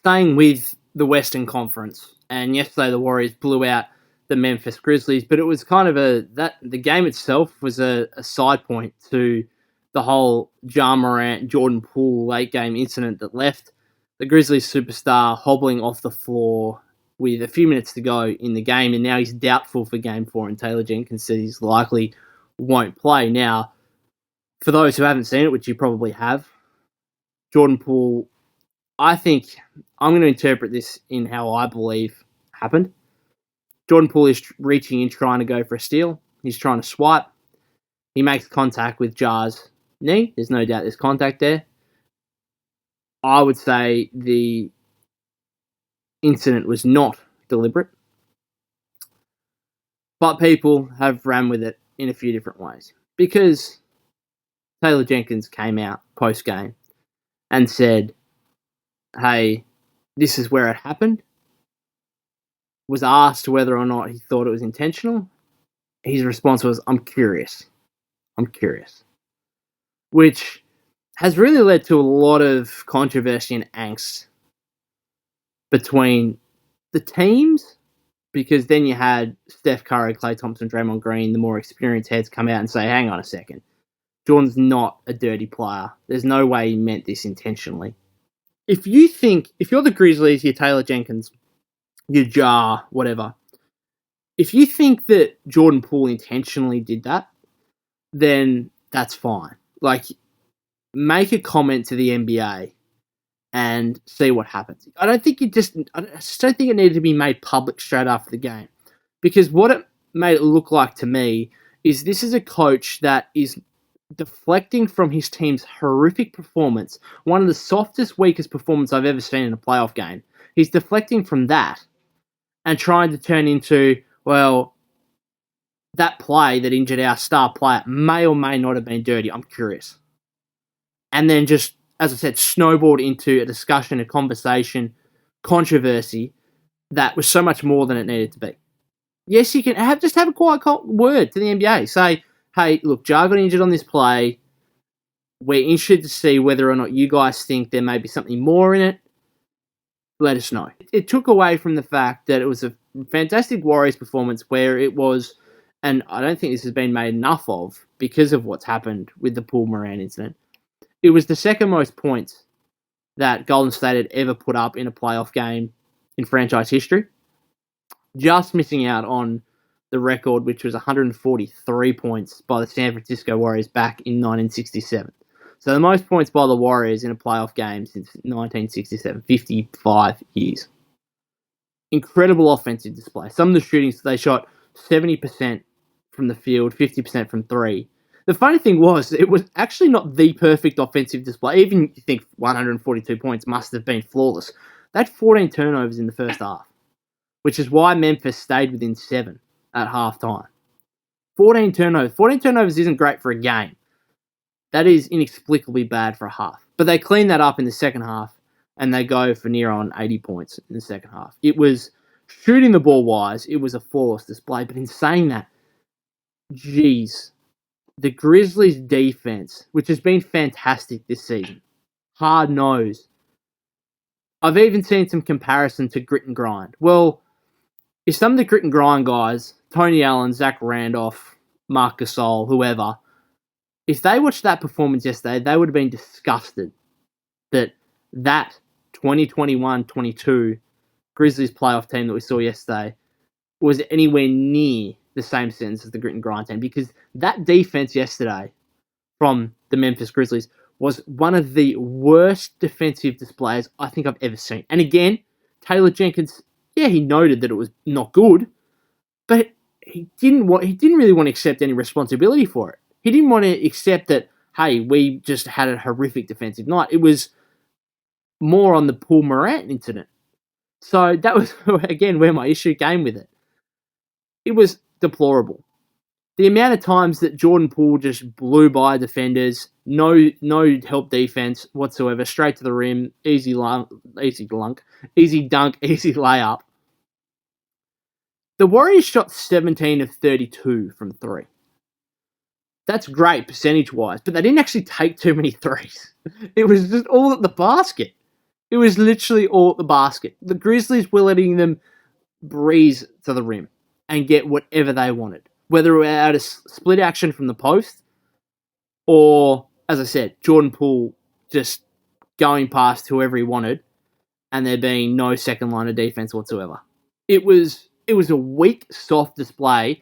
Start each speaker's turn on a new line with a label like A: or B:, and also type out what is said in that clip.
A: staying with the Western Conference, and yesterday the Warriors blew out the Memphis Grizzlies, but it was kind of the game itself was a side point to the whole Ja Morant-Jordan Poole late game incident that left the Grizzlies superstar hobbling off the floor with a few minutes to go in the game, and now he's doubtful for Game 4, and Taylor Jenkins says he's likely won't play. Now, for those who haven't seen it, which you probably have, Jordan Poole, I think I'm going to interpret this in how I believe happened. Jordan Poole is reaching in, trying to go for a steal. He's trying to swipe. He makes contact with Ja's knee. There's no doubt there's contact there. I would say the incident was not deliberate, but people have ran with it in a few different ways, because Taylor Jenkins came out post-game and said, hey, this is where it happened. Was asked whether or not he thought it was intentional. His response was, I'm curious. Which has really led to a lot of controversy and angst between the teams, because then you had Steph Curry, Klay Thompson, Draymond Green, the more experienced heads come out and say, hang on a second, Jordan's not a dirty player. There's no way he meant this intentionally. If you're the Grizzlies, you're Taylor Jenkins, you're Ja, whatever, if you think that Jordan Poole intentionally did that, then that's fine. Like, make a comment to the NBA and see what happens. I just don't think it needed to be made public straight after the game, because what it made it look like to me is this is a coach that is deflecting from his team's horrific performance, one of the softest, weakest performances I've ever seen in a playoff game. He's deflecting from that and trying to turn into, well, that play that injured our star player may or may not have been dirty. I'm curious. And then just, as I said, snowballed into a discussion, a conversation, controversy that was so much more than it needed to be. Yes, you can have a quiet word to the NBA. Say, hey, look, Ja got injured on this play. We're interested to see whether or not you guys think there may be something more in it. Let us know. It took away from the fact that it was a fantastic Warriors performance where it was, and I don't think this has been made enough of because of what's happened with the Poole Morant incident. It was the second most points that Golden State had ever put up in a playoff game in franchise history. Just missing out on the record, which was 143 points by the San Francisco Warriors back in 1967. So the most points by the Warriors in a playoff game since 1967, 55 years. Incredible offensive display. Some of the shootings, they shot 70% from the field, 50% from three. The funny thing was, it was actually not the perfect offensive display. Even you think 142 points must have been flawless. They had 14 turnovers in the first half, which is why Memphis stayed within 7 at halftime. 14 turnovers. 14 turnovers isn't great for a game. That is inexplicably bad for a half. But they cleaned that up in the second half, and they go for near on 80 points in the second half. It was, shooting the ball wise, it was a flawless display. But in saying that, geez, the Grizzlies' defense, which has been fantastic this season, hard-nosed. I've even seen some comparison to grit and grind. Well, if some of the grit and grind guys, Tony Allen, Zach Randolph, Marc Gasol, whoever, if they watched that performance yesterday, they would have been disgusted that 2021-22 Grizzlies playoff team that we saw yesterday was anywhere near the same sentence as the grit and grind team, because that defense yesterday from the Memphis Grizzlies was one of the worst defensive displays I think I've ever seen. And again, Taylor Jenkins, yeah, he noted that it was not good, but he didn't really want to accept any responsibility for it. He didn't want to accept that, hey, we just had a horrific defensive night. It was more on the Poole Morant incident. So that was, again, where my issue came with it. It was deplorable. The amount of times that Jordan Poole just blew by defenders, no help defense whatsoever, straight to the rim, easy dunk, easy layup. The Warriors shot 17 of 32 from three. That's great percentage-wise, but they didn't actually take too many threes. It was just all at the basket. It was literally all at the basket. The Grizzlies were letting them breeze to the rim and get whatever they wanted, whether it was out of split action from the post or, as I said, Jordan Poole just going past whoever he wanted and there being no second line of defense whatsoever. It was a weak, soft display